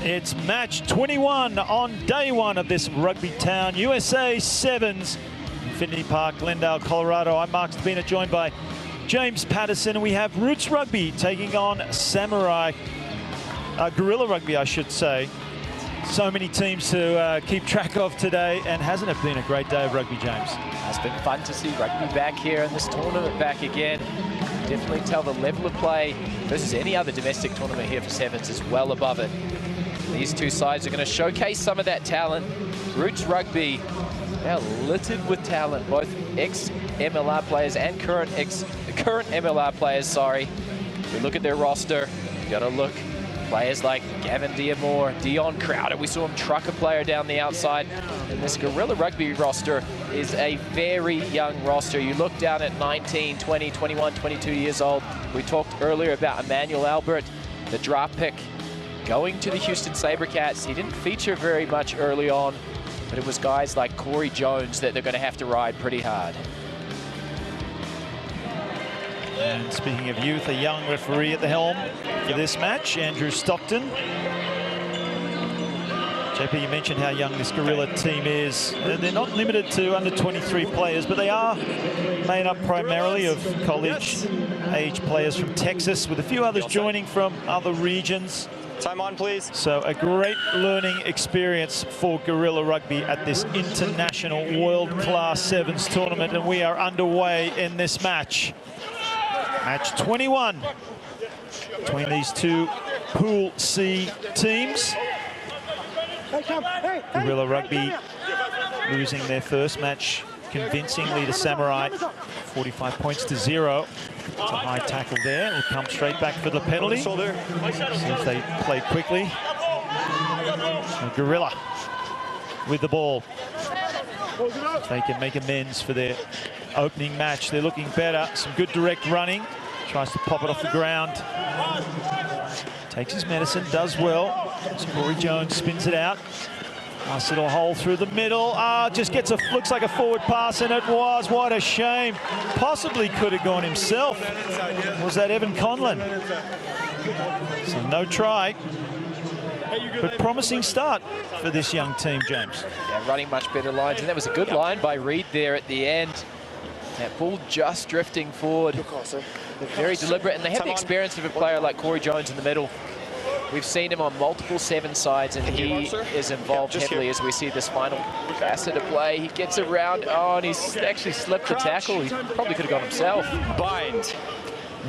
It's match 21 on day one of this Rugbytown USA Sevens, Infinity Park, Glendale, Colorado. I'm Mark Stabina, joined by James Patterson, and we have Roots Rugby taking on Guerrilla Rugby, I should say. So many teams to keep track of today, and hasn't it been a great day of rugby, James? It's been fun to see rugby back here and this tournament back again. Definitely tell the level of play versus any other domestic tournament here for Sevens is well above it. These two sides are going to showcase some of that talent. Roots Rugby, they're littered with talent, both ex-MLR players and current MLR players, sorry. We look at their roster, you got to look. Players like Gavin Diamore, Dion Crowder, we saw him truck a player down the outside. And this Guerrilla Rugby roster is a very young roster. You look down at 19, 20, 21, 22 years old. We talked earlier about Emmanuel Albert, the draft pick, going to the Houston SaberCats. He didn't feature very much early on, but it was guys like Corey Jones that they're going to have to ride pretty hard. And speaking of youth, a young referee at the helm for this match, Andrew Stockton. JP, you mentioned how young this Guerrilla team is. They're not limited to under 23 players, but they are made up primarily of college-age players from Texas, with a few others joining from other regions. Time on, please. So a great learning experience for Guerrilla Rugby at this international world-class Sevens tournament, and we are underway in this match. Match 21 between these two Pool C teams. Guerrilla Rugby losing their first match convincingly to Samurai, 45 points to 0. It's a high tackle there. It'll come straight back for the penalty. See if they play quickly. And Guerrilla with the ball. If they can make amends for their opening match, they're looking better. Some good direct running. Tries to pop it off the ground. Takes his medicine, does well. Corey Jones spins it out. Nice little hole through the middle. Just gets a, looks like a forward pass, and it was. What a shame. Possibly could have gone himself. Was that Evan Conlon? So no try. But promising start for this young team, James. Yeah, running much better lines, and that was a good line by Reed there at the end. That ball just drifting forward. Very deliberate, and they have the experience of a player like Corey Jones in the middle. We've seen him on multiple Seven sides, and he is involved heavily as we see this final facet of play. He gets around, and he's actually slipped the tackle. He probably could have gone himself. Bind.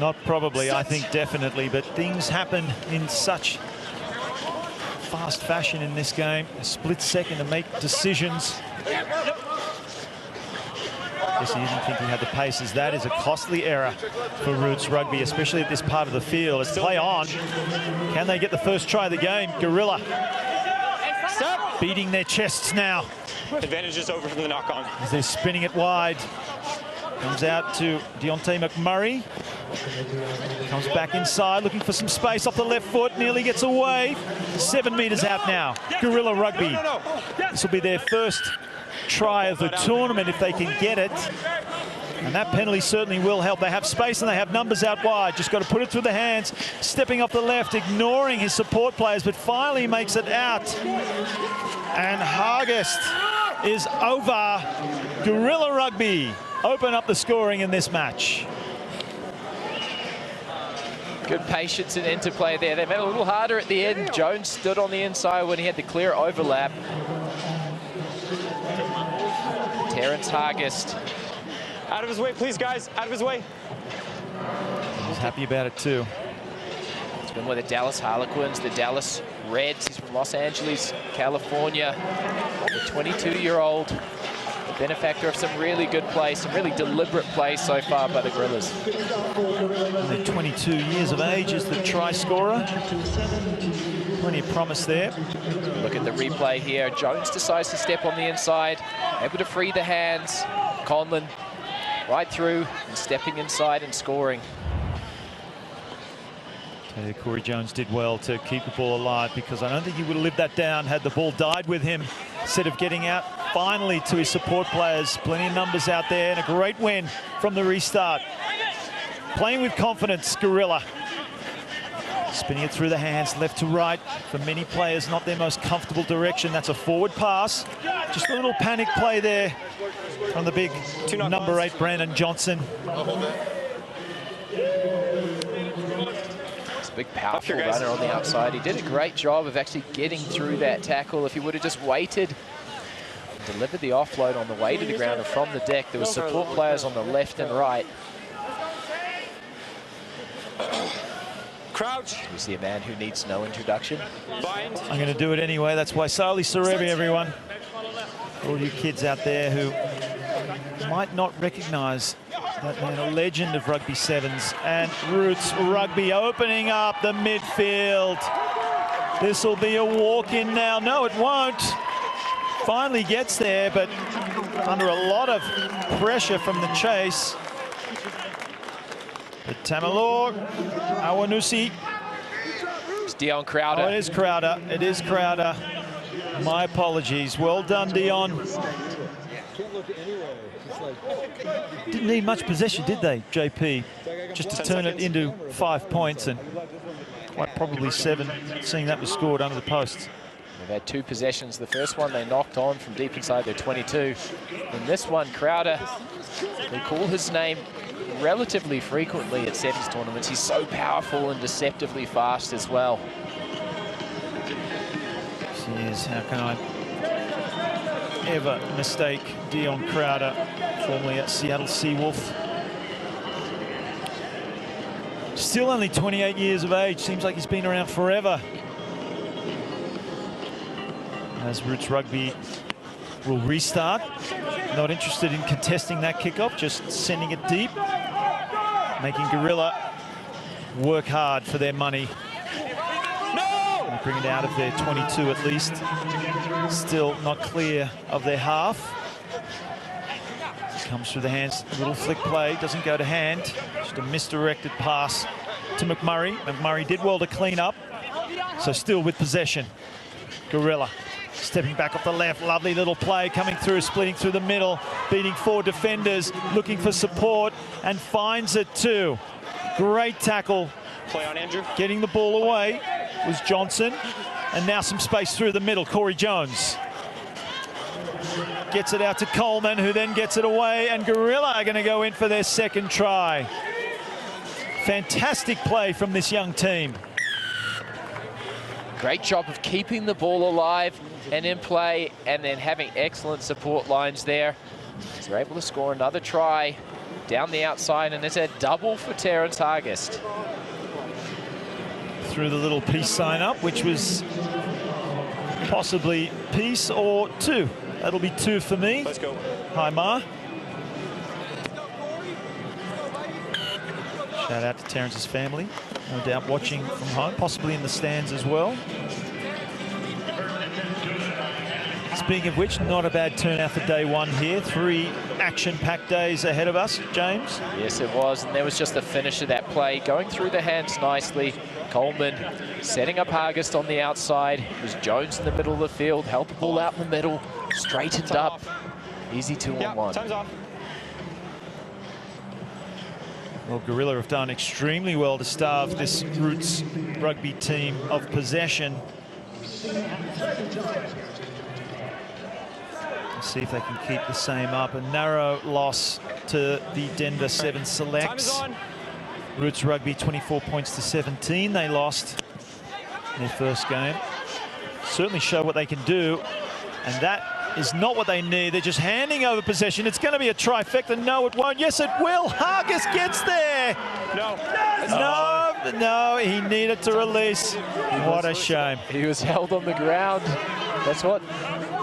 Not probably, I think definitely, but things happen in such fast fashion in this game. A split second to make decisions. Guess he didn't think he had the paces. That is a costly error for Roots Rugby, especially at this part of the field. Let's play on. Can they get the first try of the game? Guerrilla beating their chests now. Advantage is over from the knock-on. As they're spinning it wide. Comes out to Deontay McMurray. Comes back inside, looking for some space off the left foot. Nearly gets away. 7 meters out now. Guerrilla Rugby. This will be their first try of the tournament if they can get it, and that penalty certainly will help. They have space and they have numbers out wide. Just got to put it through the hands. Stepping off the left, ignoring his support players, but finally makes it out. And Hargest is over. Guerrilla Rugby open up the scoring in this match. Good patience and interplay there. They made it a little harder at the end. Jones stood on the inside when he had the clear overlap. Terrence Hargest. Out of his way, please, guys. Out of his way. He's happy about it, too. He's been with the Dallas Harlequins, the Dallas Reds. He's from Los Angeles, California. The 22-year-old, the benefactor of some really good play, some really deliberate play so far by the Guerrillas. Only 22 years of age is the try scorer. Plenty of promise there. Look at the replay here. Jones decides to step on the inside, able to free the hands. Conlon right through and stepping inside and scoring. Corey Jones did well to keep the ball alive, because I don't think he would have lived that down had the ball died with him, instead of getting out finally to his support players. Plenty of numbers out there, and a great win from the restart. Playing with confidence, Guerrilla. Spinning it through the hands, left to right. For many players, not their most comfortable direction. That's a forward pass. Just a little panic play there from the big number 8, Brandon Johnson. It's a big, powerful runner on the outside. He did a great job of actually getting through that tackle. If he would have just waited, delivered the offload on the way to the ground and from the deck, there were support players on the left and right. Crouch. You see a man who needs no introduction. Bind. I'm going to do it anyway. That's why Sali Sarebi, everyone. All you kids out there who might not recognise that man, a legend of rugby sevens. And Roots Rugby opening up the midfield. This will be a walk-in now. No, it won't. Finally gets there, but under a lot of pressure from the chase. But Tamalor, Awanusi. It's Dion Crowder. Oh, it is Crowder. It is Crowder. My apologies. Well done, Dion. Didn't need much possession, did they, JP? Just to turn it into 5 points, and quite probably 7, seeing that was scored under the posts. They've had 2 possessions. The first one they knocked on from deep inside their 22. And this one, Crowder, they call his name relatively frequently at sevens tournaments. He's so powerful and deceptively fast as well. Jeez, how can I ever mistake Dion Crowder, formerly at Seattle Seawolf. Still only 28 years of age. Seems like he's been around forever. As Roots Rugby will restart. Not interested in contesting that kickoff, just sending it deep. Making Gorilla work hard for their money. They bring it out of their 22 at least. Still not clear of their half. Comes through the hands, a little flick play, doesn't go to hand. Just a misdirected pass to McMurray. McMurray did well to clean up, so still with possession. Gorilla stepping back off the left, lovely little play coming through, splitting through the middle, beating 4 defenders, looking for support, and finds it too. Great tackle. Play on Andrew. Getting the ball away was Johnson, and now some space through the middle. Corey Jones gets it out to Coleman, who then gets it away, and Gorilla are going to go in for their second try. Fantastic play from this young team. Great job of keeping the ball alive and in play, and then having excellent support lines there. So they're able to score another try down the outside, and it's a double for Terrence Hargest. Through the little peace sign up, which was possibly peace or 2. That'll be 2 for me. Let's go. Hi, Ma. Shout out to Terrence's family. No doubt watching from home, possibly in the stands as well. Speaking of which, not a bad turnout for day 1 here. 3 action-packed days ahead of us, James. Yes, it was, and there was just the finish of that play. Going through the hands nicely. Coleman setting up Hargest on the outside. It was Jones in the middle of the field, held the ball out in the middle, straightened up. Easy 2-on-1. Time's off. Well, Gorilla have done extremely well to starve this Roots Rugby team of possession. Let's see if they can keep the same up. A narrow loss to the Denver 7 Selects. Roots Rugby 24 points to 17. They lost in their first game. Certainly show what they can do, and that is not what they need. They're just handing over possession. It's going to be a trifecta. No, it won't. Yes, it will. Hargest gets there. No, he needed to release. What a shame. He was held on the ground. That's what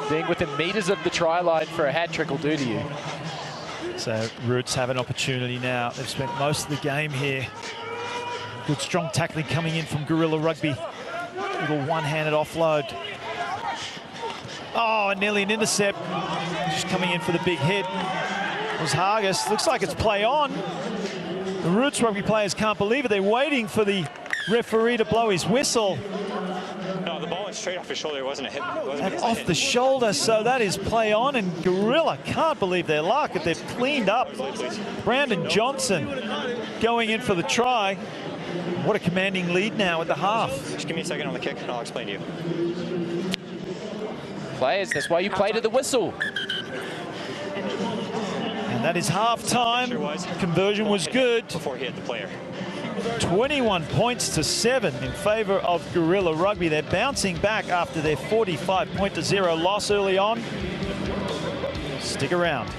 being within meters of the try line for a hat trick will do to you. So Roots have an opportunity now. They've spent most of the game here. Good strong tackling coming in from Gorilla Rugby. Little one-handed offload. Oh, nearly an intercept. Just coming in for the big hit was Hargest. Looks like it's play on. The Roots Rugby players can't believe it. They're waiting for the referee to blow his whistle. No, the ball went straight off his shoulder. It wasn't a hit. And off the shoulder, so that is play on, and Gorilla can't believe their luck that they've cleaned up. Brandon Johnson going in for the try. What a commanding lead now at the half. Just give me a second on the kick and I'll explain to you. Players, that's why you play to the whistle. And that is half-time. Conversion was good. Before he hit the player. 21 points to 7 in favor of Gorilla Rugby. They're bouncing back after their 45-0 loss early on. Stick around.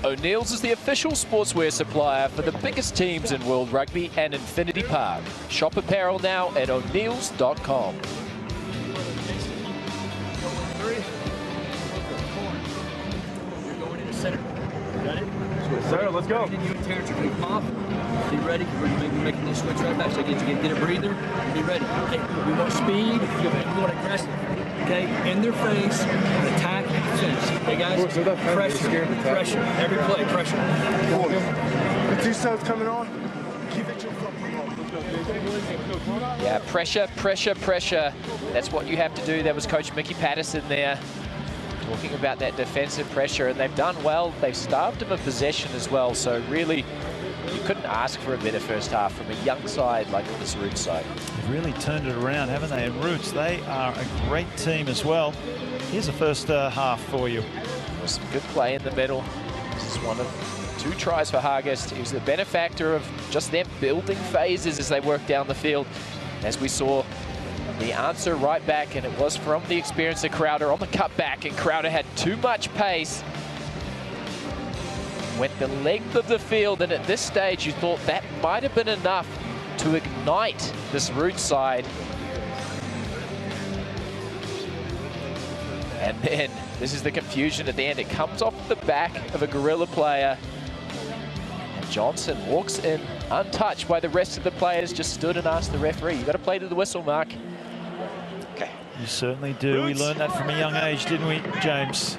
O'Neill's is the official sportswear supplier for the biggest teams in World Rugby and Infinity Park. Shop apparel now at o'neills.com. Center. Got it? Sir, let's go. You and Terrence are going to pop. Be ready. We're making this switch right back. So get a breather. Be ready. Okay. We want speed. We want aggressive. Okay. In their face. Attack. Finish. Okay, guys. Pressure. Pressure. Every play. Pressure. The two subs coming on. Keep it your Yeah, pressure, pressure, pressure. That's what you have to do. That was Coach Mickey Patterson there, talking about that defensive pressure, and they've done well. They've starved them of possession as well, so really you couldn't ask for a better first half from a young side like this Roots side. They've really turned it around, haven't they? And Roots, they are a great team as well. Here's the first half for you. There was some good play in the middle. This is one of 2 tries for Hargest. He was the benefactor of just them building phases as they worked down the field. As we saw, the answer right back, and it was from the experience of Crowder on the cutback, and Crowder had too much pace. Went the length of the field, and at this stage you thought that might have been enough to ignite this Roots side. And then this is the confusion at the end. It comes off the back of a Gorilla player. And Johnson walks in untouched by the rest of the players, just stood and asked the referee, "You got to play to the whistle, Mark." Okay. You certainly do. We learned that from a young age, didn't we, James?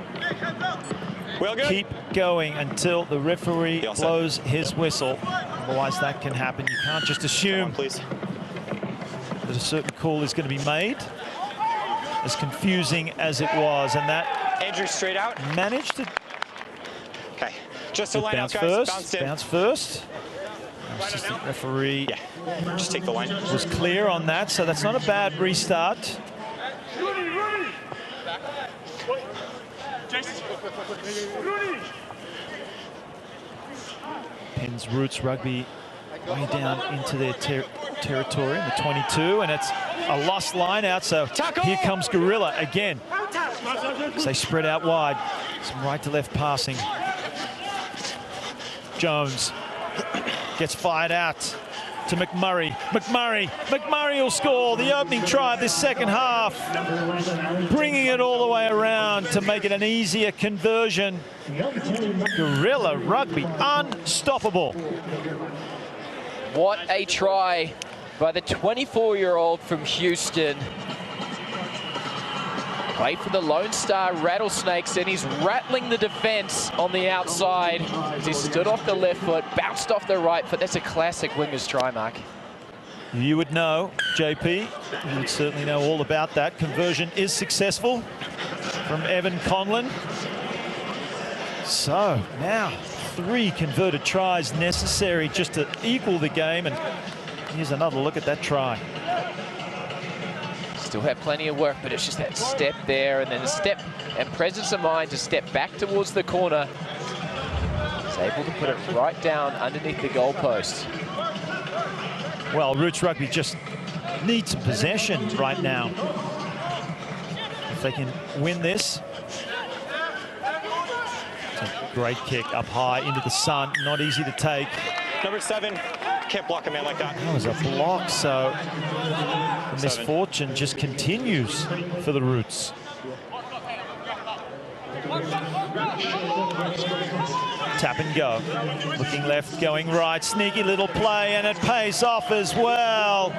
Well, good. Keep going until the referee blows his whistle. Otherwise, that can happen. You can't just assume that a certain call is going to be made. As confusing as it was, and that Andrew straight out. Managed to. Okay. Just to line out, guys. First. Bounce first. Assistant referee. Yeah. Just take the line. Was clear on that, so that's not a bad restart. Pins Roots Rugby way down into their territory in the 22, and it's a lost line out, so here comes Gorilla again. As they spread out wide, some right to left passing. Jones gets fired out to McMurray. McMurray will score the opening try of this second half, bringing it all the way around to make it an easier conversion. Gorilla Rugby, unstoppable. What a try by the 24-year-old from Houston. Play for the Lone Star Rattlesnakes, and he's rattling the defense on the outside as he stood off the left foot, bounced off the right foot. That's a classic winger's try, Mark. You would know, JP, you would certainly know all about that. Conversion is successful from Evan Conlon. So now 3 converted tries necessary just to equal the game, and here's another look at that try. Still have plenty of work, but it's just that step there, and then a step and presence of mind to step back towards the corner. He's able to put it right down underneath the goalpost. Well, Roots Rugby just needs some possession right now. If they can win this. It's a great kick up high into the sun, not easy to take. Number 7, can't block a man like that. That was a block, so the misfortune just continues for the Roots. Tap and go. Looking left, going right. Sneaky little play, and it pays off as well.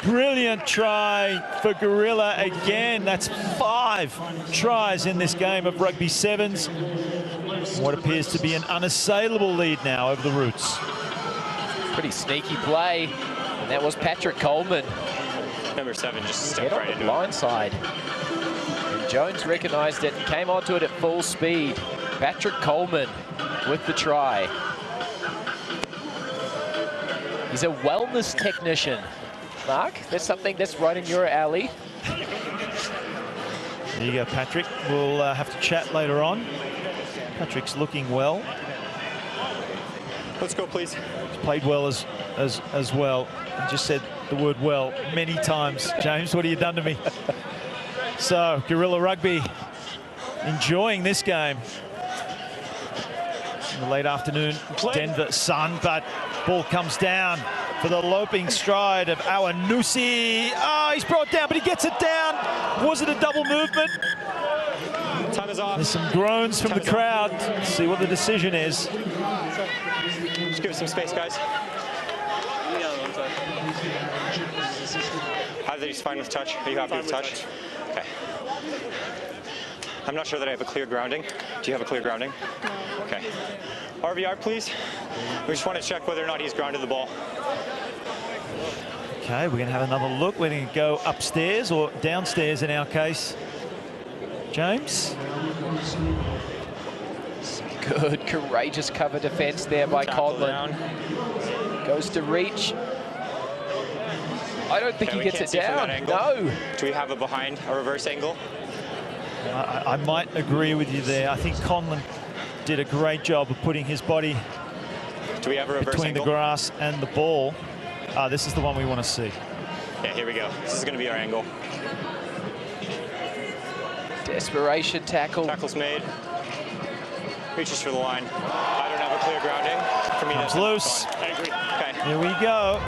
Brilliant try for Gorilla again. That's 5 tries in this game of Rugby Sevens. What appears to be an unassailable lead now over the Roots. Pretty sneaky play, and that was Patrick Coleman. Number 7 just stepped right into it. Blind side. And Jones recognized it and came onto it at full speed. Patrick Coleman with the try. He's a wellness technician. Mark, that's something that's right in your alley. There you go, Patrick. We'll have to chat later on. Patrick's looking well. Let's go, please. He's played well as well. I just said the word well many times. James, what have you done to me? So, Guerrilla Rugby enjoying this game. In the late afternoon, Denver sun, but ball comes down for the loping stride of Awanusi. Oh, he's brought down, but he gets it down. Was it a double movement? Time is off. There's some groans from the crowd. Let's see what the decision is. Just give us some space, guys. He's fine with touch. Are you happy with touch? Okay. I'm not sure that I have a clear grounding. Do you have a clear grounding? No. Okay. RVR, please. We just want to check whether or not he's grounded the ball. Okay, we're going to have another look. We're going to go upstairs or downstairs in our case. James? Good, courageous cover defense there by Conlon. Goes to reach. I don't think he gets it down. No. Do we have a behind, a reverse angle? I might agree with you there. I think Conlon did a great job of putting his body Do we have a reverse between angle? the grass and the ball. This is the one we want to see. Yeah, here we go. This is going to be our angle. Desperation tackle. Tackle's made. Reaches for the line. I don't have a clear grounding. For me, Comes that's loose. I agree. Okay. Here we go.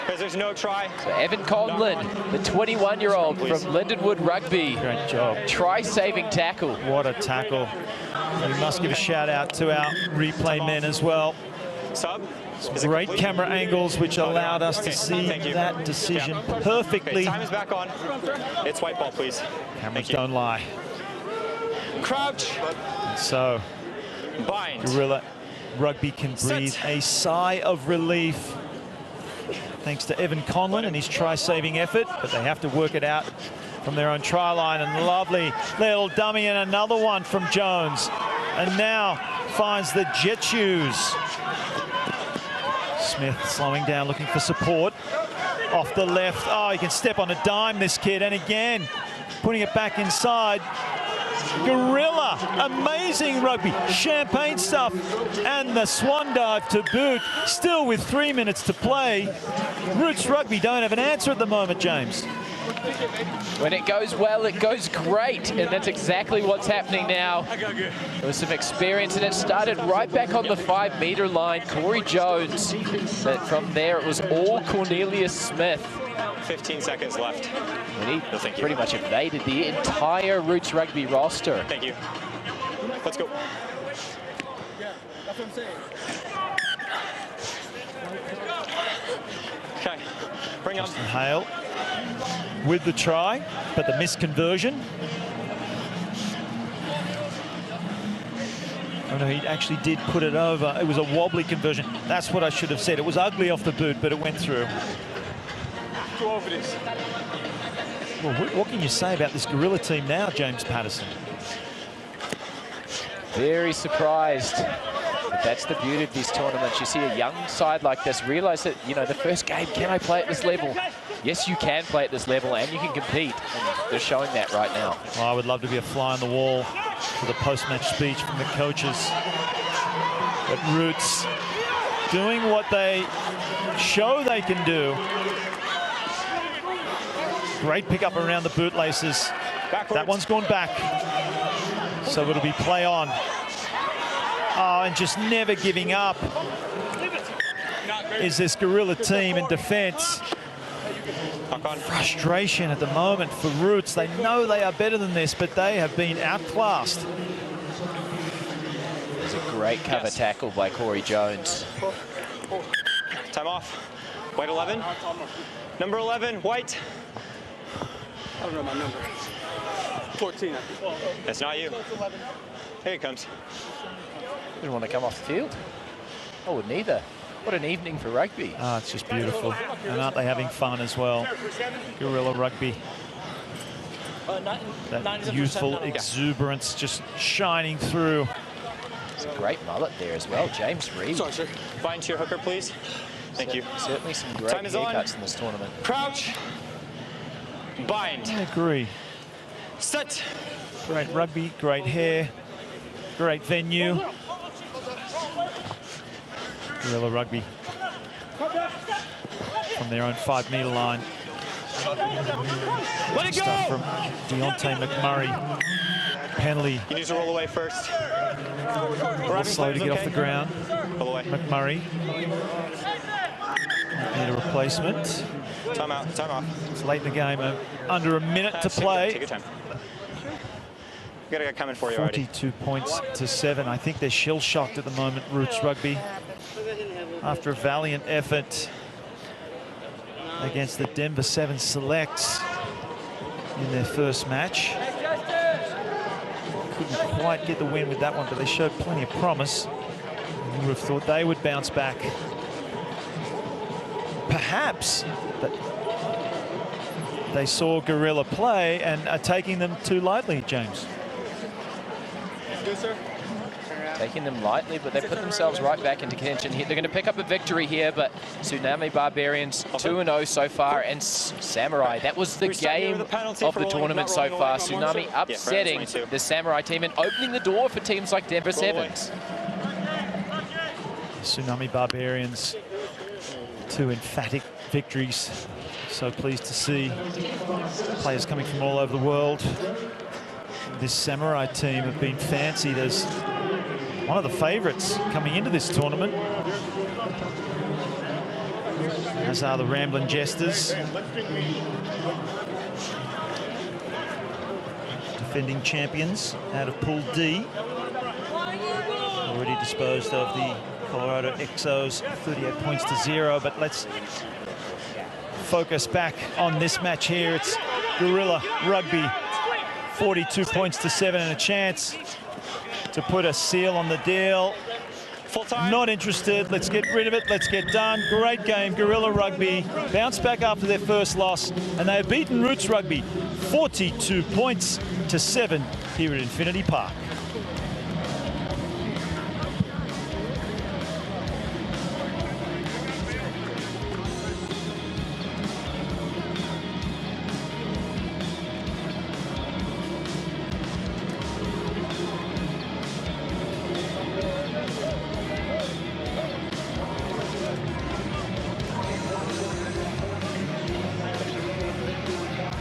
Because there's no try. So Evan Conlon, the 21-year-old from Lindenwood Rugby. Great job. Try-saving tackle. What a tackle. We must give a shout out to our replay men as well. Sub. Great camera angles which allowed us to see that decision perfectly. Okay, time is back on. It's white ball, please. Cameras don't lie. Crouch. And so, Bind. Guerrilla Rugby can breathe a sigh of relief thanks to Evan Conlon and his try-saving effort, but they have to work it out from their own try line. And lovely little dummy and another one from Jones. And now finds the jet shoes. Smith slowing down, looking for support. Off the left. Oh, he can step on a dime, this kid. And again, putting it back inside. Guerrilla, amazing rugby, champagne stuff, and the swan dive to boot. Still with 3 minutes to play. Roots Rugby don't have an answer at the moment, James. When it goes well, it goes great, and that's exactly what's happening now. There was some experience, and it started right back on the 5-meter line. Corey Jones, but from there it was all Cornelius Smith. 15 seconds left. And he pretty much evaded the entire Roots Rugby roster. Thank you. Let's go. That's what I'm saying. Okay, bring on. Hale with the try, but the missed conversion. Oh no, he actually did put it over. It was a wobbly conversion. That's what I should have said. It was ugly off the boot, but it went through. Go over this. Well, what can you say about this Guerrilla team now, James Patterson? Very surprised. But that's the beauty of these tournaments. You see a young side like this realize that, you know, the first game, can I play at this level? Yes, you can play at this level and you can compete. And they're showing that right now. Well, I would love to be a fly on the wall for the post-match speech from the coaches. But Roots doing what they show they can do. Great pickup around the bootlaces. Backwards. That one's gone back. So it'll be play on. Oh, and just never giving up is this Guerrilla team in defense. Frustration at the moment for Roots. They know they are better than this, but they have been outclassed. There's a great cover tackle by Corey Jones. Time off. White 11. Number 11, white. I don't know my number. 14, I think. That's not you. Here it comes. Didn't want to come off the field. I wouldn't either. What an evening for rugby. Ah, it's just beautiful. And aren't they having fun as well? Guerrilla Rugby. That youthful exuberance just shining through. It's a great mullet there as well, James Reed. Sorry, sir. Bind to your hooker, please. Thank you. Certainly some great Time is on. haircuts in this tournament. Crouch. Bind. I agree. Set. Great rugby, great hair, great venue. Guerrilla Rugby from their own 5-metre line. Let it Stuff go. from Deontay McMurray. Penalty. You need to roll away first. Slow to get off the ground. Roll away. McMurray. Need a replacement. Time out. Time off. It's late in the game. Under a minute to Take play. your time. We got a guy coming for you already. 42 points to 7. I think they're shell-shocked at the moment, Roots Rugby. After a valiant effort against the Denver 7 Selects in their first match. Couldn't quite get the win with that one, but they showed plenty of promise. You would have thought they would bounce back. Perhaps, but they saw Guerrilla play and are taking them too lightly, James. Good, sir. Taking them lightly, but they put themselves right back into contention here. They're going to pick up a victory here, but Tsunami Barbarians 2-0 so far, and Samurai, that was the game of the tournament so far. Tsunami upsetting the Samurai team and opening the door for teams like Denver Sevens. Tsunami Barbarians, 2 emphatic victories. So pleased to see players coming from all over the world. This Samurai team have been fancied as one of the favourites coming into this tournament, as are the Ramblin' Jesters. Defending champions out of Pool D. Already disposed of the Colorado Exos 38 points to 0, but let's focus back on this match here. It's Guerrilla Rugby, 42 points to 7 and a chance to put a seal on the deal. Full time. Not interested. Let's get rid of it. Let's get done. Great game. Guerrilla Rugby bounced back after their first loss, and they have beaten Roots Rugby 42 points to 7 here at Infinity Park.